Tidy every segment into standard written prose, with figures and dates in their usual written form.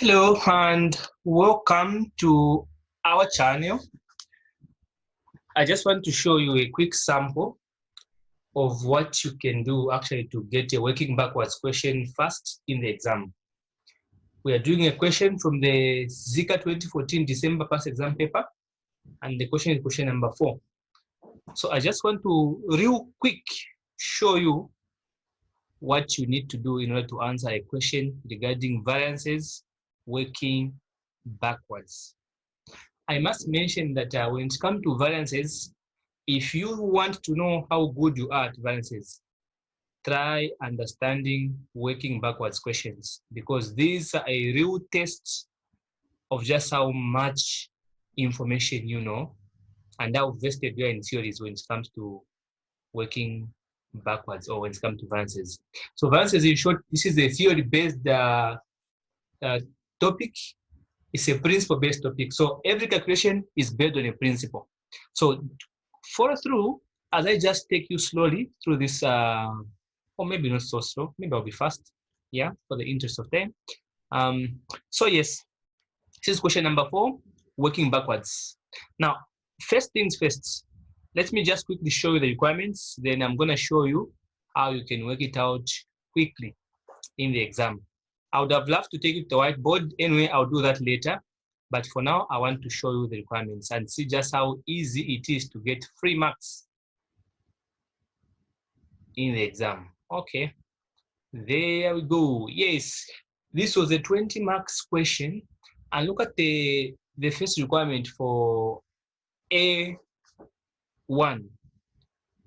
Hello and welcome to our channel. I just want to show you a quick sample of what you can do actually to get a working backwards question fast in the exam. We are doing a question from the Zika 2014 December past exam paper, and the question is question number 4. So I just want to real quick show you what you need to do in order to answer a question regarding variances working backwards. I must mention that when it comes to variances, if you want to know how good you are at variances, try understanding working backwards questions, because these are a real test of just how much information you know and how vested you are in theories when it comes to working backwards or when it comes to variances. So variances, in short, this is a theory-based topic. It's a principle-based topic. So every calculation is based on a principle. So follow through as I just take you slowly through this, or maybe not so slow, maybe I'll be fast, yeah, for the interest of time. So yes, this is question number 4, working backwards. Now, first things first, let me just quickly show you the requirements, then I'm gonna show you how you can work it out quickly in the exam. I would have loved to take it to the whiteboard. Anyway, I'll do that later. But for now, I want to show you the requirements and see just how easy it is to get free marks in the exam. Okay, there we go. Yes, this was a 20 marks question. And look at the first requirement for A1.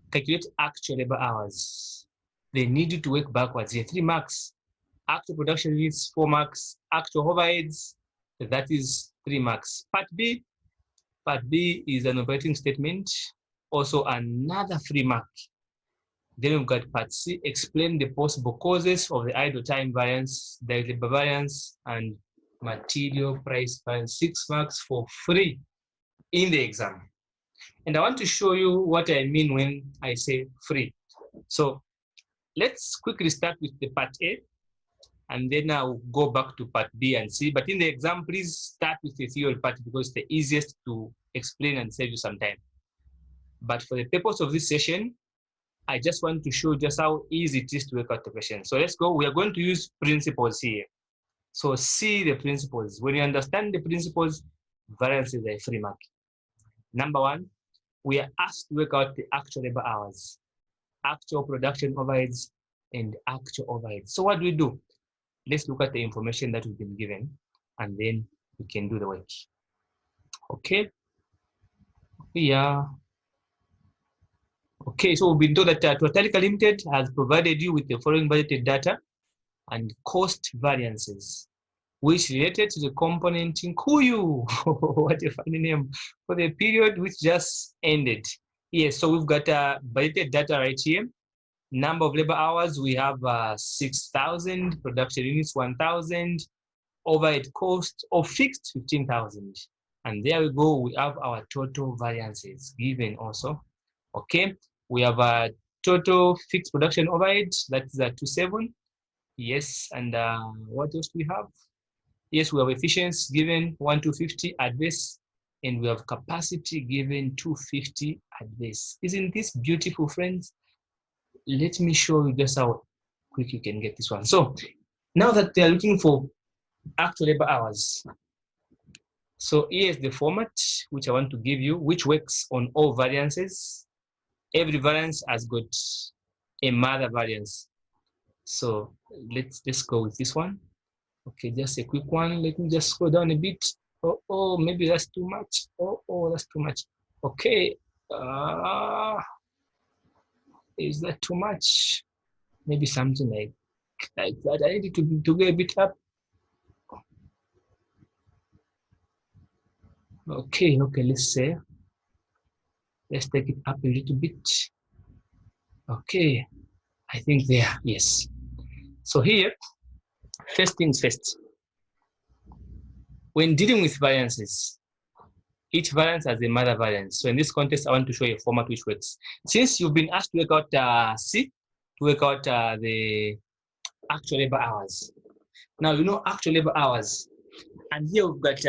Calculate actual labor hours. They need you to work backwards here. 3 marks. Actual production units, 4 marks. Actual overheads, that is 3 marks. Part B is an operating statement, also another 3 mark. Then we've got part C, explain the possible causes of the idle time variance, direct labor variance, and material price variance, 6 marks for free in the exam. And I want to show you what I mean when I say free. So let's quickly start with the part A, and then I'll go back to part B and C. But in the exam, please start with the theory part because it's the easiest to explain and save you some time. But for the purpose of this session, I just want to show just how easy it is to work out the question. So let's go. We are going to use principles here. So see the principles. When you understand the principles, variances are a free mark. Number 1, we are asked to work out the actual labor hours, actual production overheads, and actual overheads. So what do we do? Let's look at the information that we've been given, and then we can do the work. Okay. Yeah. Okay, so we've been told that Totalica Limited has provided you with the following budgeted data and cost variances, which related to the component in Kuyu. What a funny name, for the period which just ended. Yes, so we've got budgeted data right here. Number of labor hours, we have 6,000, production units 1,000, overhead cost of fixed 15,000. And there we go, we have our total variances given also. Okay, we have a total fixed production overhead, that is 27. Yes, and what else do we have? Yes, we have efficiency given 1,250 at this, and we have capacity given 250 at this. Isn't this beautiful, friends? Let me show you just how quick you can get this one. So now that they are looking for actual labor hours, so here's the format which I want to give you, which works on all variances. Every variance has got a mother variance. So let's go with this one. Okay, just a quick one. Let me just scroll down a bit. Oh, maybe that's too much. Oh, that's too much. Okay. Is that too much? Maybe something like that. I need to go a bit up. Okay, let's say. Let's take it up a little bit. Okay, I think there, yes. So here, first things first. When dealing with variances, each variance has a mother variance. So in this context, I want to show you a format which works. Since you've been asked to work out C, to work out the actual labor hours. Now, you know actual labor hours. And here we've got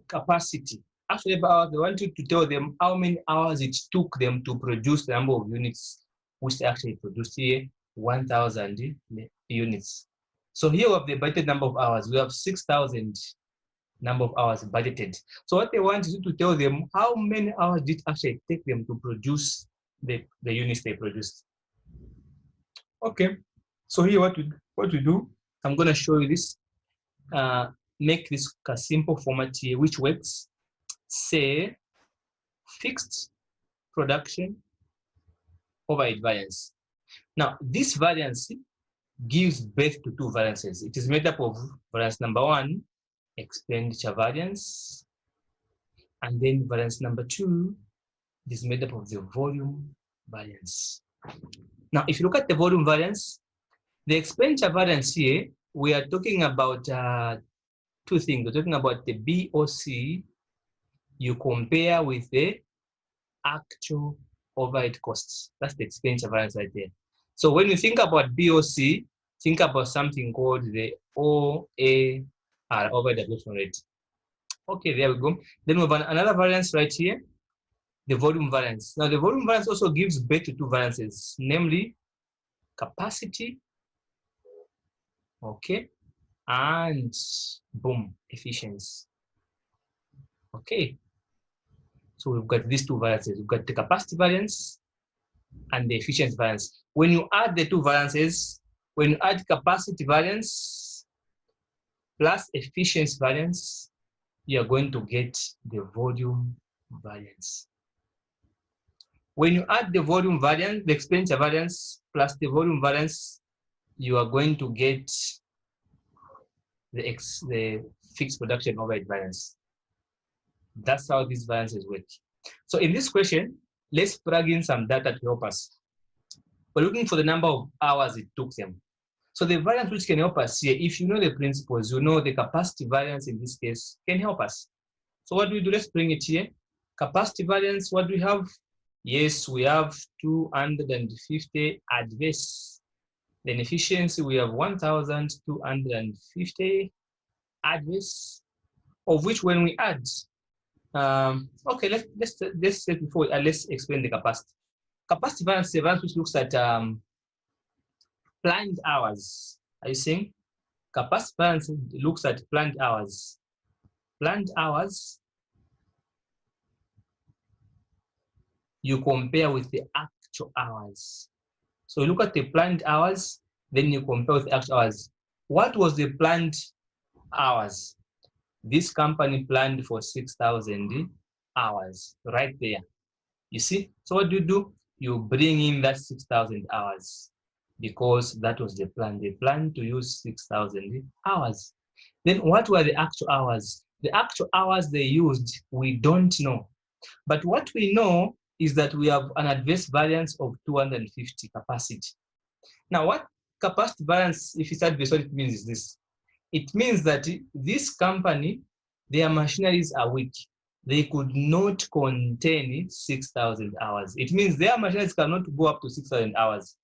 capacity. Actually, about they want you to tell them how many hours it took them to produce the number of units which they actually produced here, 1,000 units. So here we have the budgeted number of hours. We have 6,000 number of hours budgeted. So what they want is to tell them how many hours did it actually take them to produce the units they produced. Okay, so here what we do, I'm going to show you this. Make this a simple format here which works. Say fixed production overhead variance. Now this variance gives birth to two variances. It is made up of variance number one, expenditure variance, and then variance number two is made up of the volume variance. Now, if you look at the volume variance, the expenditure variance here, we are talking about two things. We're talking about the BOC you compare with the actual overhead costs. That's the expenditure variance right there. So when you think about BOC, think about something called the OAR, overhead absorption rate. Okay, there we go. Then we have another variance right here, the volume variance. Now the volume variance also gives birth to two variances, namely capacity, okay, and boom, efficiency. Okay, so we've got these two variances. We've got the capacity variance and the efficiency variance. When you add the two variances, when you add capacity variance plus efficiency variance, you are going to get the volume variance. When you add the volume variance, the expenditure variance plus the volume variance, you are going to get the fixed production overhead variance. That's how these variances work. So in this question, let's plug in some data to help us. We're looking for the number of hours it took them. So the variance which can help us here, if you know the principles, you know the capacity variance in this case can help us. So what do we do? Let's bring it here. Capacity variance, what do we have? Yes, we have 250 adverse. Then efficiency, we have 1,250 adverse, of which when we add, okay, let's say before let's explain the capacity. Capacity variance is a variance which looks at planned hours. Are you seeing? Capacity variance looks at planned hours. Planned hours you compare with the actual hours. So you look at the planned hours, then you compare with the actual hours. What was the planned hours? This company planned for 6,000 hours right there. You see? So what do? You bring in that 6,000 hours because that was the plan. They planned to use 6,000 hours. Then what were the actual hours? The actual hours they used, we don't know. But what we know is that we have an adverse variance of 250 capacity. Now, what capacity variance, if it's adverse, what it means is this. It means that this company, their machineries are weak. They could not contain 6,000 hours. It means their machineries cannot go up to 6,000 hours.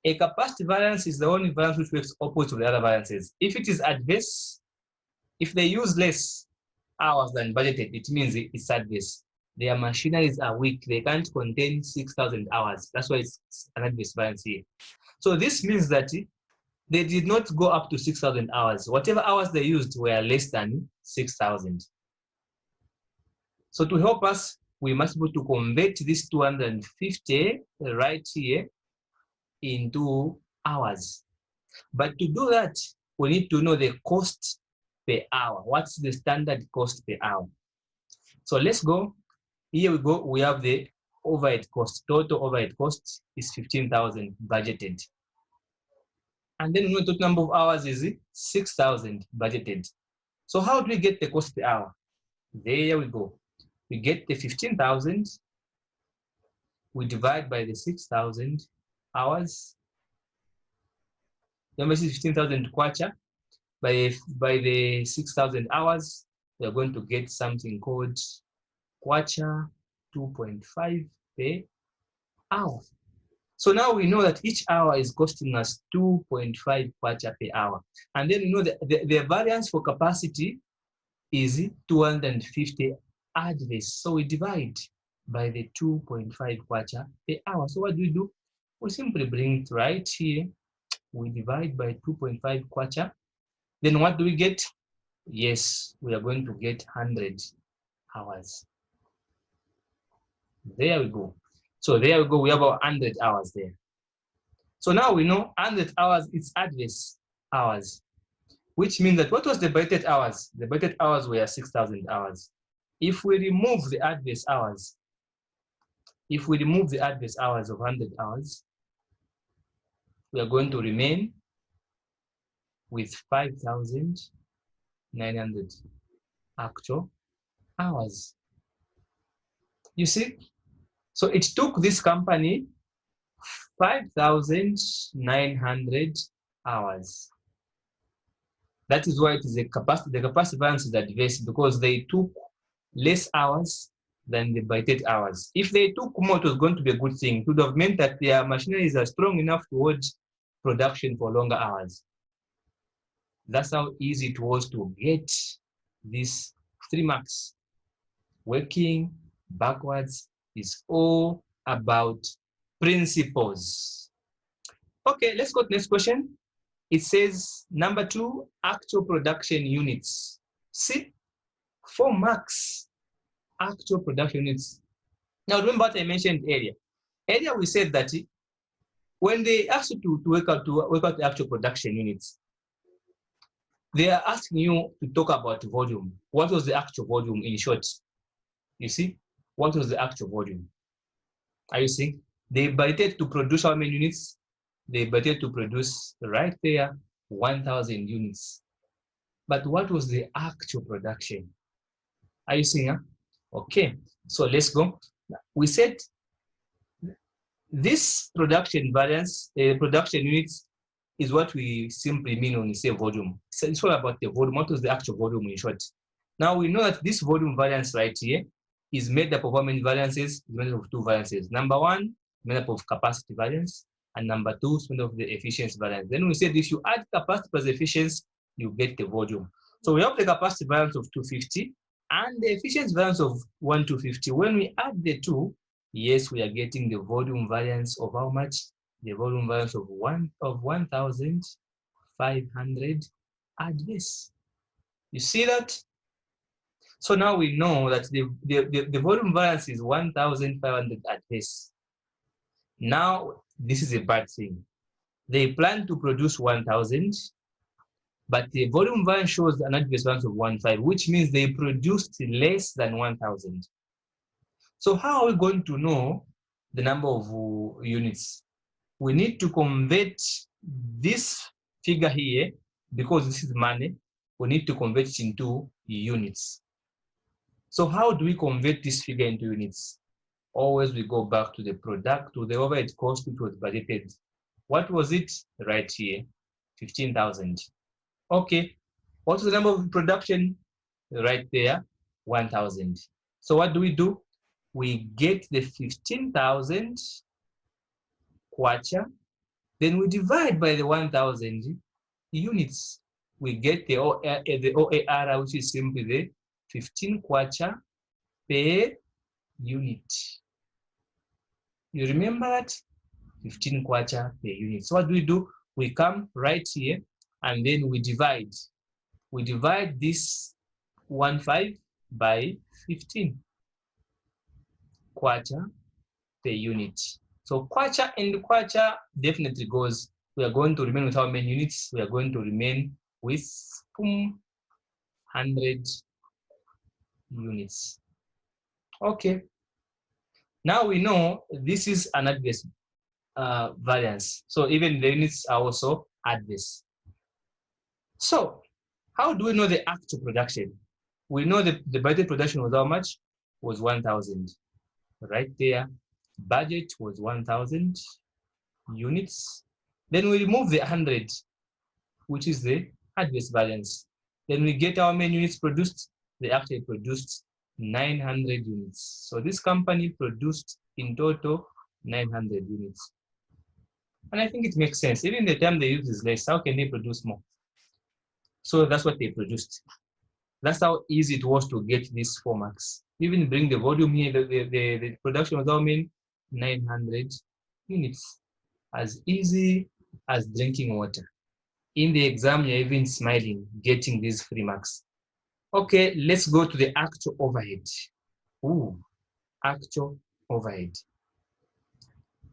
A capacity variance is the only variance which works opposite to the other variances. If it is adverse, if they use less hours than budgeted, it means it's adverse. Their machineries are weak. They can't contain 6,000 hours. That's why it's an adverse variance here. So this means that they did not go up to 6,000 hours. Whatever hours they used were less than 6,000. So to help us, we must be able to convert this 250 right here into hours. But to do that, we need to know the cost per hour. What's the standard cost per hour? So let's go. Here we go. We have the overhead cost. Total overhead cost is 15,000 budgeted. And then the total number of hours is 6,000 budgeted. So how do we get the cost per hour? There we go. We get the 15,000. We divide by the 6,000 hours. Number is 15,000 kwacha. By the 6,000 hours, we are going to get something called kwacha 2.5 per hour. So now we know that each hour is costing us 2.5 kwacha per hour. And then we know that the variance for capacity is 250 adverse. So we divide by the 2.5 kwacha per hour. So what do? We simply bring it right here. We divide by 2.5 kwacha. Then what do we get? Yes, we are going to get 100 hours. There we go. So there we go. We have about 100 hours there. So now we know 100 hours is adverse hours, which means that what was the budgeted hours? The budgeted hours were 6,000 hours. If we remove the adverse hours, of 100 hours, we are going to remain with 5,900 actual hours. You see? So it took this company 5,900 hours. That is why it is the capacity variance is adverse, because they took less hours than the budgeted hours. If they took more, it was going to be a good thing. It would have meant that their machineries are strong enough to hold production for longer hours. That's how easy it was to get these 3 marks. Working backwards is all about principles. Okay, let's go to the next question. It says, number 2, actual production units. See, 4 marks, actual production units. Now remember what I mentioned earlier. Earlier we said that when they ask you to work out the actual production units, they are asking you to talk about volume. What was the actual volume in short? You see, what was the actual volume? Are you seeing? They budgeted to produce how many units? They budgeted to produce right there 1,000 units. But what was the actual production? Are you seeing? Huh? Okay, so let's go. We said this production variance, production units is what we simply mean when we say volume. So it's all about the volume. What was the actual volume in short? Now we know that this volume variance right here is made up of how many variances? It's made up of 2 variances. Number 1, made up of capacity variance, and number 2 is made up of the efficiency variance. Then we said if you add capacity plus efficiency, you get the volume. So we have the capacity variance of 250 and the efficiency variance of 1,250. When we add the 2, yes, we are getting the volume variance of how much? The volume variance of 1,500 adverse. You see that? So now we know that the volume variance is 1,500 adverse. Now, this is a bad thing. They plan to produce 1,000, but the volume variance shows an adverse variance of 1,500, which means they produced less than 1,000. So how are we going to know the number of units? We need to convert this figure here, because this is money, we need to convert it into units. So how do we convert this figure into units? Always we go back to the product, to the overhead cost which was budgeted. What was it? Right here, 15,000. Okay, what was the number of production? Right there, 1,000. So what do? We get the 15,000 kwacha, then we divide by the 1,000 units. We get the OAR, which is simply the 15 kwacha per unit. You remember that? 15 kwacha per unit. So what do? We come right here and then we divide. We divide this 1,500 by 15 kwacha per unit. So kwacha and kwacha definitely goes. We are going to remain with how many units? We are going to remain with 100 units. Okay. Now we know this is an adverse variance. So even the units are also adverse. So how do we know the actual production? We know the budget production was how much? Was 1,000. Right there. Budget was 1,000 units. Then we remove the 100, which is the adverse variance. Then we get how many units produced? They actually produced 900 units. So this company produced in total 900 units. And I think it makes sense. Even the time they use is less, how can they produce more? So that's what they produced. That's how easy it was to get these 4 marks. Even bring the volume here, the production was how many? 900 units. As easy as drinking water. In the exam, you're even smiling, getting these 3 marks. Okay, let's go to the actual overhead. Ooh, actual overhead.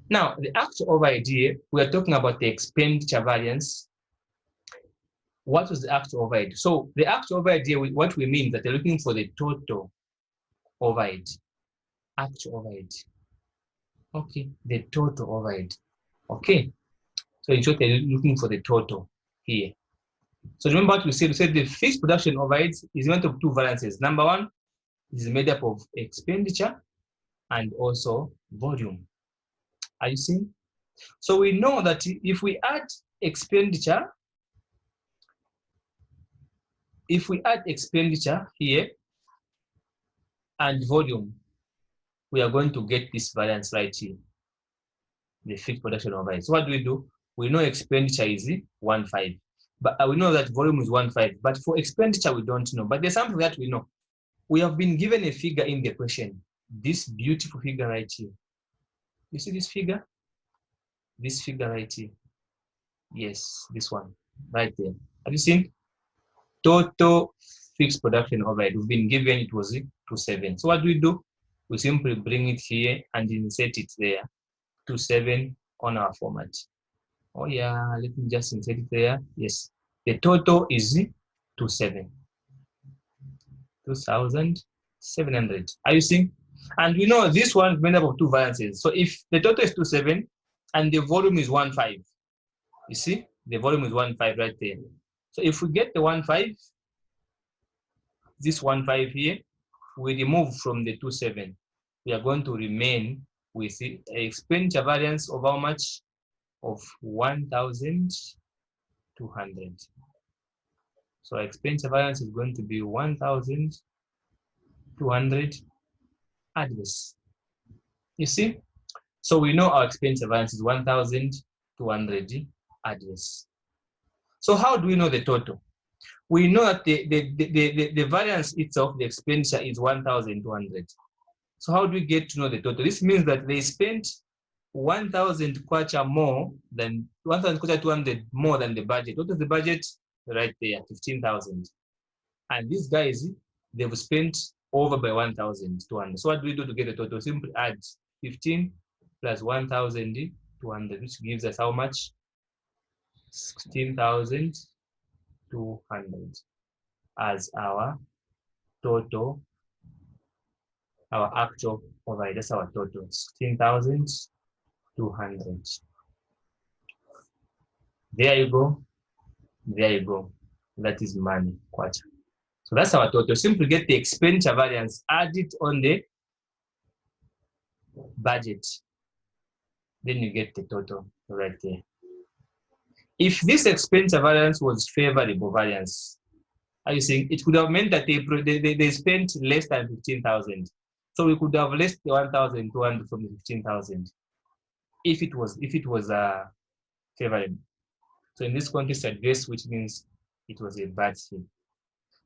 Now, the actual overhead here, we are talking about the expenditure variance. What was the actual overhead? So the actual overhead here, what we mean that they're looking for the total overhead, actual overhead. Okay, the total overhead. Okay, so in short, they're looking for the total here. So remember what we said? We said the fixed production overhead is made of 2 variances. Number 1 is made up of expenditure and also volume. Are you seeing? So we know that if we add expenditure, here and volume, we are going to get this variance right here, the fixed production overhead. So what do? We know expenditure is 1.5, but we know that volume is 1.5. But for expenditure, we don't know. But there's something that we know. We have been given a figure in the question. This beautiful figure right here. You see this figure? This figure right here. Yes, this one right there. Have you seen? Total fixed production overhead. We've been given it was 27. So what do? We simply bring it here and insert it there. 27 on our format. Oh yeah, let me just insert it there. Yes, the total is 27. 2,700. Are you seeing? And we know this one is made up of 2 variances. So if the total is 27 and the volume is 1.5, you see, the volume is 1.5 right there. So if we get the 1.5, this 1.5 here, we remove from the 27. We are going to remain with the expenditure variance of how much? Of 1,200. So expenditure variance is going to be 1,200 adverse. You see? So we know our expenditure variance is 1,200 adverse. So how do we know the total? We know that the variance itself, the expenditure is 1,200. So how do we get to know the total? This means that they spent 1,000 kwacha more than 1,000 kwacha 200 more than the budget. What is the budget? Right there, 15,000. And these guys, they've spent over by 1,200. So what do we do to get the total? Simply add 15 plus 1,200, which gives us how much? 16,200 as our total, our actual overhead. That's our total, 16,200. There you go. There you go. That is money, kwacha. So that's our total. Simply get the expenditure variance, add it on the budget. Then you get the total right there. If this expenditure variance was favorable variance, are you saying it could have meant that they spent less than 15,000. So we could have less the 1,200 from the 15,000 if it was favorable. So in this context, adverse, which means it was a bad thing.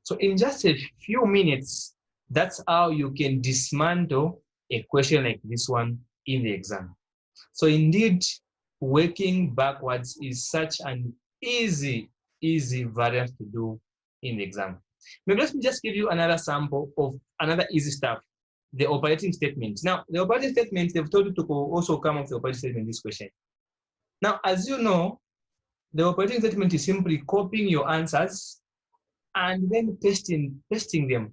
So in just a few minutes, that's how you can dismantle a question like this one in the exam. So indeed, working backwards is such an easy variance to do in the exam. Maybe let me just give you another sample of another easy stuff, the operating statement. Now, the operating statement, they've told you to also come up with the operating statement in this question. Now, as you know, the operating statement is simply copying your answers and then pasting them.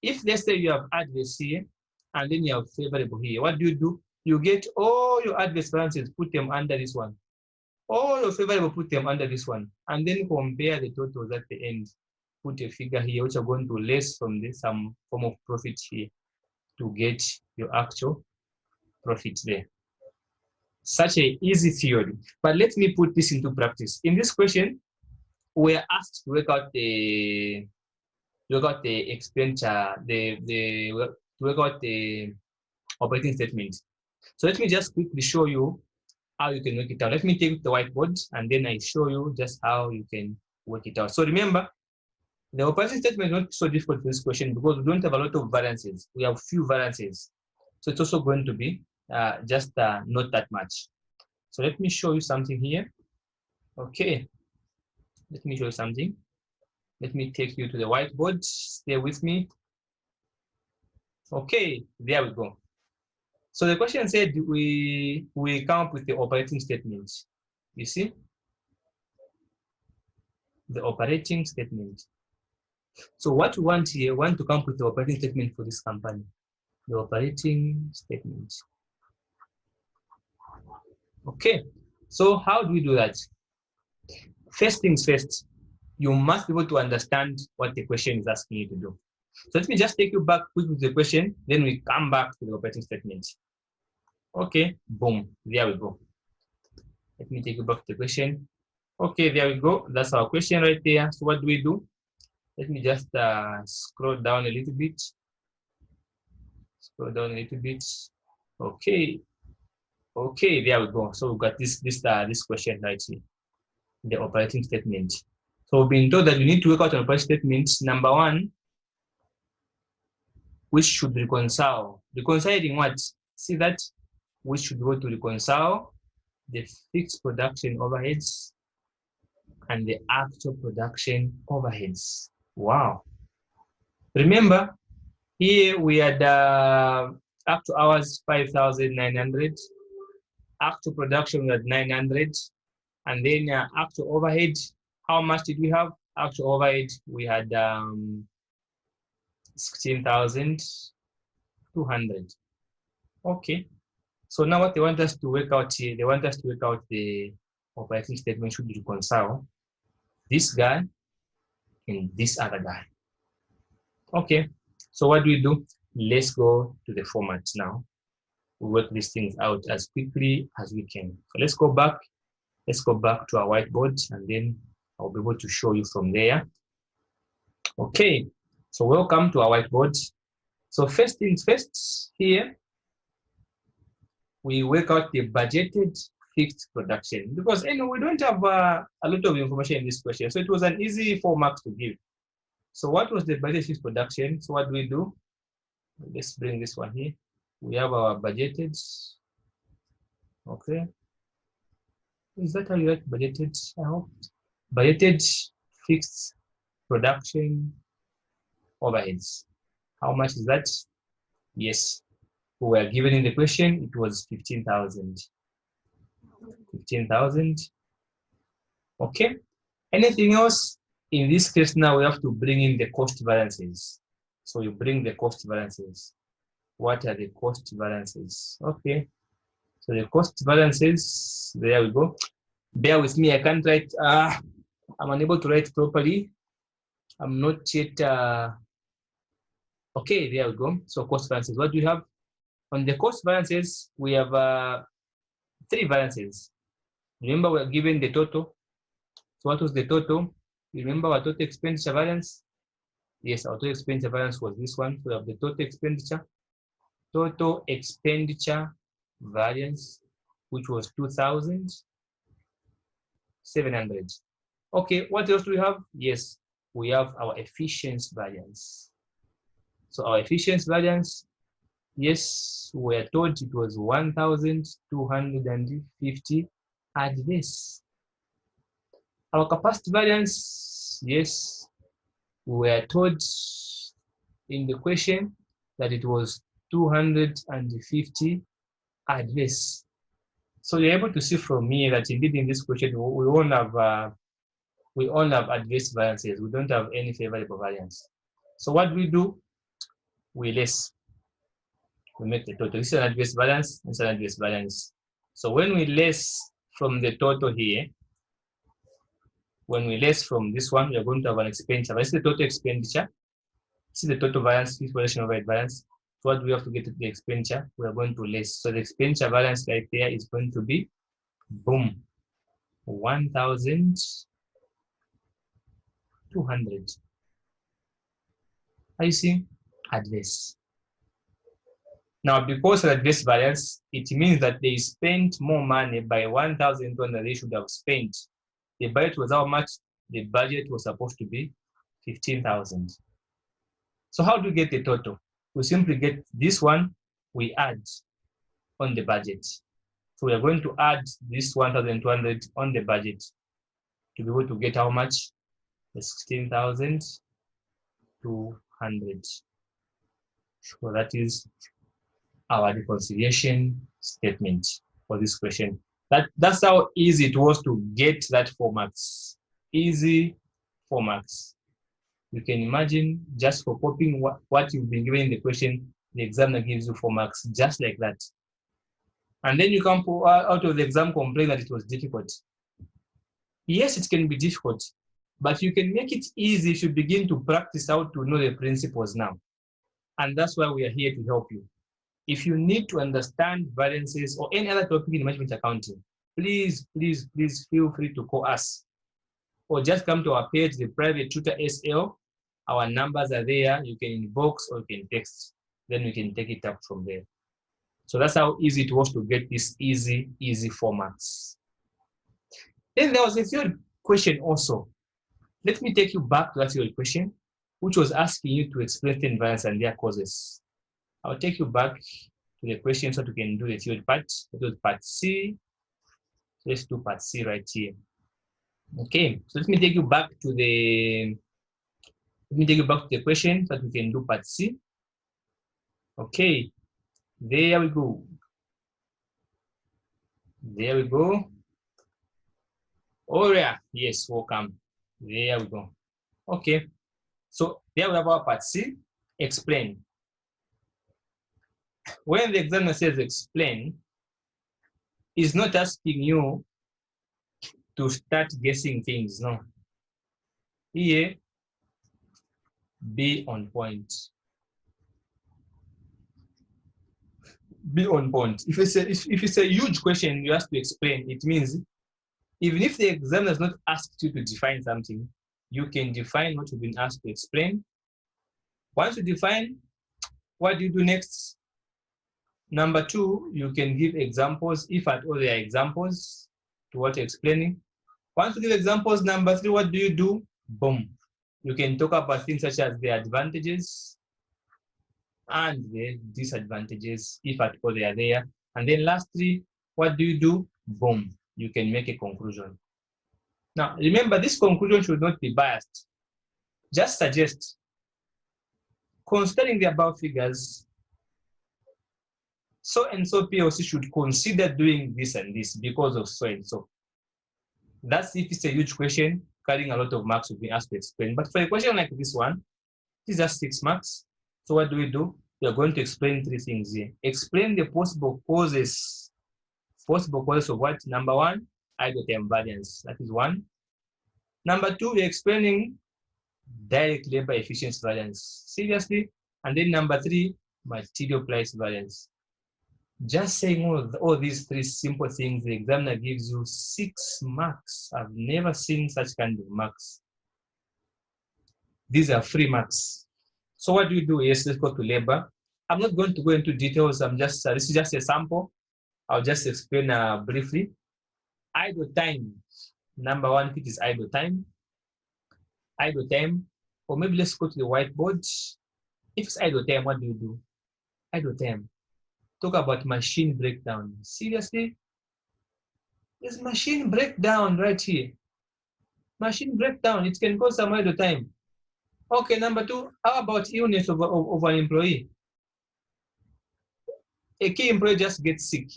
If let's say you have adverse here and then you have favorable here, what do? You get all your adverse variances, put them under this one. All your favorable, put them under this one. And then compare the totals at the end. Put a figure here, which are going to less from some form of profit here to get your actual profit there. Such an easy theory. But let me put this into practice. In this question, we are asked to work out the expenditure, to work out the operating statement. So let me just quickly show you how you can work it out. Let me take the whiteboard and then I show you just how you can work it out. So remember, the operating statement is not so difficult for this question because we don't have a lot of variances. We have few variances. So it's also going to be just not that much. So let me show you something here. Okay, let me show you something. Let me take you to the whiteboard. Stay with me. Okay, there we go. So the question said we come up with the operating statement. You see? The operating statement. So what we want here, we want to come up with the operating statement for this company. The operating statement. Okay, so how do we do that? First things first, you must be able to understand what the question is asking you to do. So let me just take you back quickly to the question, then we come back to the operating statement. Okay, boom, there we go. Let me take you back to the question. Okay, there we go. That's our question right there. So what do we do? Let me just scroll down a little bit. Scroll down a little bit. Okay. Okay, there we go. So we've got this question right here, the operating statement. So we've been told that we need to work out an operating statement. Number one, we should reconcile. Reconciling what? See that? We should go to reconcile the fixed production overheads and the actual production overheads. Wow. Remember, here we had actual hours 5,900, actual production we had 900, and then actual overhead, how much did we have? Actual overhead, we had 16,200. Okay. So now what they want us to work out here, they want us to work out the operating statement should reconcile this guy and this other guy. Okay. So what do we do? Let's go to the format now. We work these things out as quickly as we can. So let's go back. Let's go back to our whiteboard and then I'll be able to show you from there. Okay, so welcome to our whiteboard. So first things first, here, we work out the budgeted fixed production because anyway, we don't have a lot of information in this question. So it was an easy 4 marks to give. So what was the budgeted fixed production? So what do we do? Let's bring this one here. We have our budgeted. Okay. Is that how you write budgeted? I hope. Budgeted fixed production overheads. How much is that? Yes. We were given in the question, it was 15,000. 15,000. Okay. Anything else? In this case now we have to bring in the cost variances. So you bring the cost variances. What are the cost variances? Okay. So the cost variances, there we go. Bear with me, I can't write, I'm unable to write properly. I'm not yet, okay, there we go. So cost variances, what do you have? On the cost variances, we have 3 variances. Remember, we're given the total. So what was the total? Remember our total expenditure variance? Yes, our total expenditure variance was this one. So we have the total expenditure variance, which was 2,700. Okay, what else do we have? Yes, we have our efficiency variance. So our efficiency variance, yes, we are told it was 1,250 at this. Our capacity variance, yes, we were told in the question that it was 250 at this. So you're able to see from here that indeed in this question we all have adverse variances. We don't have any favorable variance. So what we do, we less. We make the total. This is an adverse variance. This is an adverse variance. So when we less from the total here, when we less from this one, we are going to have an expenditure. This is the total expenditure. This is the total variance, fixed production overhead variance. So what we have to get to the expenditure, we are going to less. So the expenditure variance right there is going to be, boom, 1,200. Are you seeing? Adverse. Now, because of adverse variance, it means that they spent more money by 1,200 they should have spent. The budget was how much? The budget was supposed to be 15,000. So how do we get the total? We simply get this one, we add on the budget. So we are going to add this 1,200 on the budget to be able to get how much? The 16,200. So that is our reconciliation statement for this question. That's how easy it was to get that 4 marks. Easy 4 marks. You can imagine just for copying what you've been given in the question, the examiner gives you 4 marks just like that. And then you come out of the exam complain that it was difficult. Yes, it can be difficult, but you can make it easy if you begin to practice how to know the principles now. And that's why we are here to help you. If you need to understand variances or any other topic in management accounting, please feel free to call us. Or just come to our page, the private tutor SL. Our numbers are there. You can inbox or you can text. Then we can take it up from there. So that's how easy it was to get this easy 4 marks. Then there was a third question also. Let me take you back to that third question, which was asking you to explain variance and their causes. I'll take you back to the question so we can do the third part. That was part C. Let's do part C right here. Okay, so let me take you back to the question so that we can do part C. Okay, there we go. There we go. Oh yeah, yes, welcome. There we go. Okay, so there we have our part C, explain. When the examiner says explain, it's not asking you to start guessing things, no. Here, be on point. Be on point. If it's a huge question you have to explain, it means even if the examiner has not asked you to define something, you can define what you've been asked to explain. Once you define, what do you do next? Number 2, you can give examples, if at all there are examples to what you're explaining. Once you give examples, number 3, what do you do? Boom. You can talk about things such as the advantages and the disadvantages, if at all they are there. And then lastly, what do you do? Boom. You can make a conclusion. Now, remember, this conclusion should not be biased. Just suggest, considering the above figures, so and so PLC should consider doing this and this because of so and so. That's if it's a huge question, carrying a lot of marks will be asked to explain. But for a question like this one, this is just 6 marks. So what do? We are going to explain 3 things here. Explain the possible causes. Possible causes of what? Number 1, idle time variance. That is 1. Number 2, we're explaining direct labor efficiency variance. Seriously. And then number 3, material price variance. Just saying all these 3 simple things, the examiner gives you 6 marks. I've never seen such kind of marks. These are free marks. So what do you do? Yes, let's go to labor. I'm not going to go into details. This is just a sample. I'll just explain briefly. Idle time. Number 1, it is idle time. Idle time. Or maybe let's go to the whiteboard. If it's idle time, what do you do? Idle time. Talk about machine breakdown. Seriously? There's machine breakdown right here. Machine breakdown, it can cause some idle time. Okay, number 2, how about illness of an employee? A key employee just gets sick.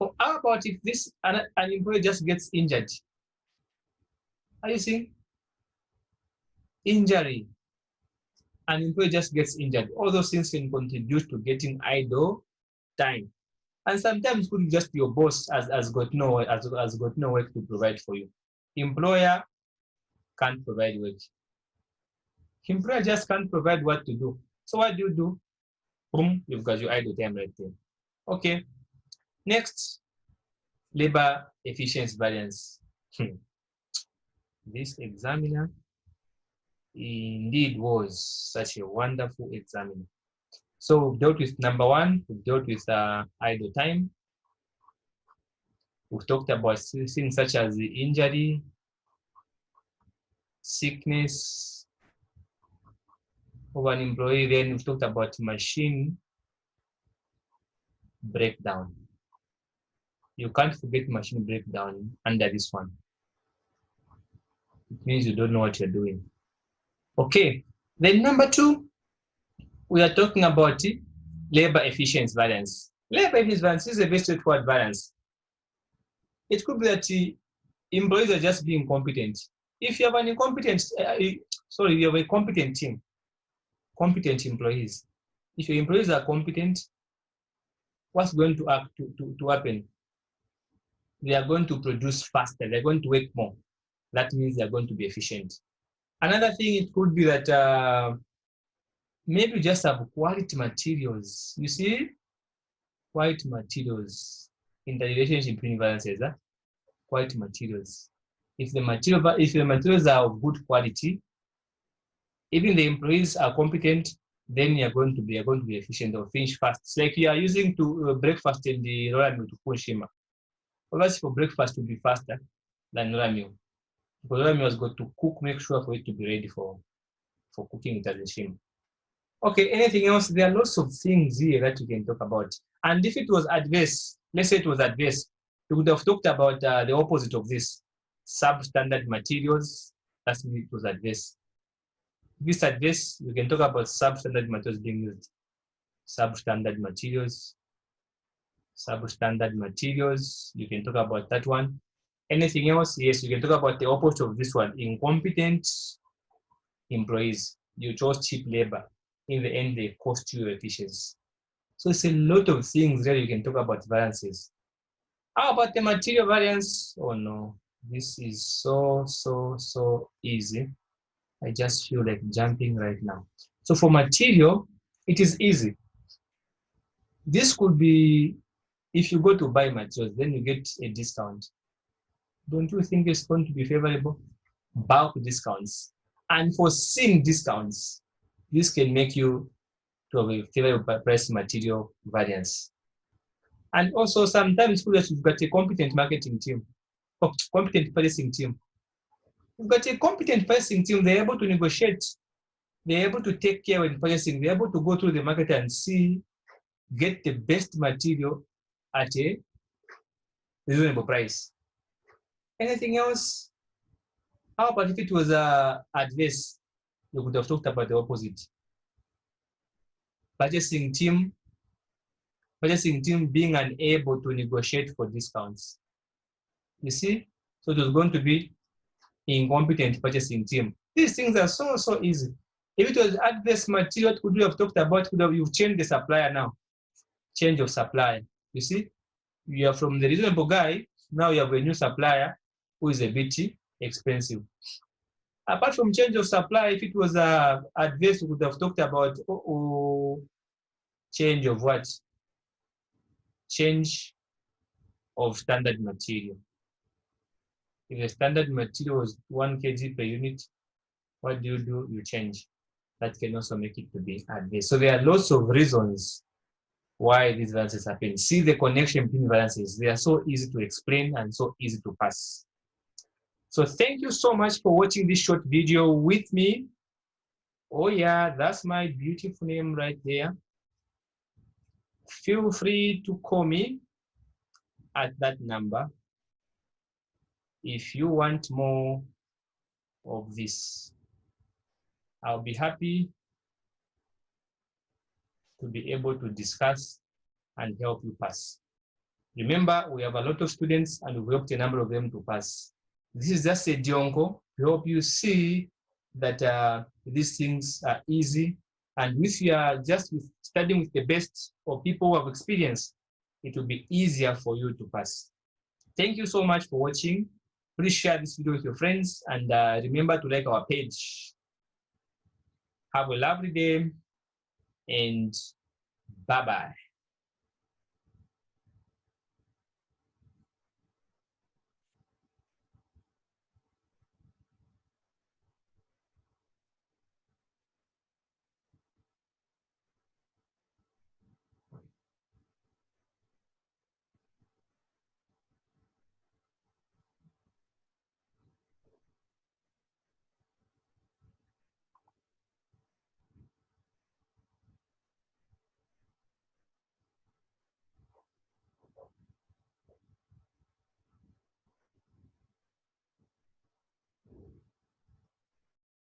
Or how about if an employee just gets injured? Are you seeing? Injury. An employee just gets injured. All those things can contribute to getting idle time. And sometimes could just your boss has got no work to provide for you. Employer can't provide work. Employer just can't provide what to do. So what do? Boom, you've got your idle time right there. Okay. Next, labor efficiency variance. This examiner indeed was such a wonderful examiner. So we've dealt with number one, we've dealt with idle time. We've talked about things such as the injury, sickness of an employee. Then we've talked about machine breakdown. You can't forget machine breakdown under this one. It means you don't know what you're doing. Okay, then number two, we are talking about labor efficiency variance. Labor efficiency variance is a very straightforward variance. It could be that employees are just being competent. If you have an incompetent, you have a competent team, competent employees. If your employees are competent, what's going to happen? They are going to produce faster. They're going to work more. That means they're going to be efficient. Another thing, it could be that maybe you just have quality materials. You see, quality materials in the relationship between variances. Quality materials. If the materials are of good quality, even the employees are competent, then you're going to be efficient or finish fast. It's like you are using breakfast in the royal meal to Kunshima. Obviously, for breakfast to be faster than royal meal. Because royal meal has got to cook, make sure for it to be ready for cooking it as a shima. Okay, anything else? There are lots of things here that you can talk about. And if it was adverse, let's say it was adverse, we would have talked about the opposite of this, substandard materials. That's when it was adverse. This adverse, we can talk about substandard materials being used. Substandard materials. Substandard materials, you can talk about that one. Anything else? Yes, you can talk about the opposite of this one, incompetent employees. You chose cheap labor. In the end, they cost you efficiency. So it's a lot of things that you can talk about variances. How about the material variance? Oh no, this is so easy. I just feel like jumping right now. So for material, it is easy. This could be, if you go to buy materials, then you get a discount. Don't you think it's going to be favorable? Bulk discounts. And for seeing discounts, this can make you to have a favorable price material variance. And also sometimes you've got a competent marketing team, or competent pricing team. You've got a competent pricing team, they're able to negotiate, they're able to take care when pricing, they're able to go through the market and see, get the best material at a reasonable price. Anything else? How about if it was adverse? You could have talked about the opposite. Purchasing team being unable to negotiate for discounts. You see? So it was going to be incompetent purchasing team. These things are so easy. If it was adverse material, what could you have talked about? You've changed the supplier now. Change of supply. You see? You are from the reasonable guy, now you have a new supplier who is a bit expensive. Apart from change of supply, if it was adverse, we would have talked about change of what? Change of standard material. If the standard material was 1 kg per unit, what do? You change. That can also make it to be adverse. So there are lots of reasons why these variances happen. See the connection between variances. They are so easy to explain and so easy to pass. So thank you so much for watching this short video with me. Oh yeah, that's my beautiful name right there. Feel free to call me at that number if you want more of this. I'll be happy to be able to discuss and help you pass. Remember, we have a lot of students and we've helped a number of them to pass. This is just a dionko to help you see that these things are easy. And if you are just studying with the best or people who have experience, it will be easier for you to pass. Thank you so much for watching. Please share this video with your friends and remember to like our page. Have a lovely day and bye-bye.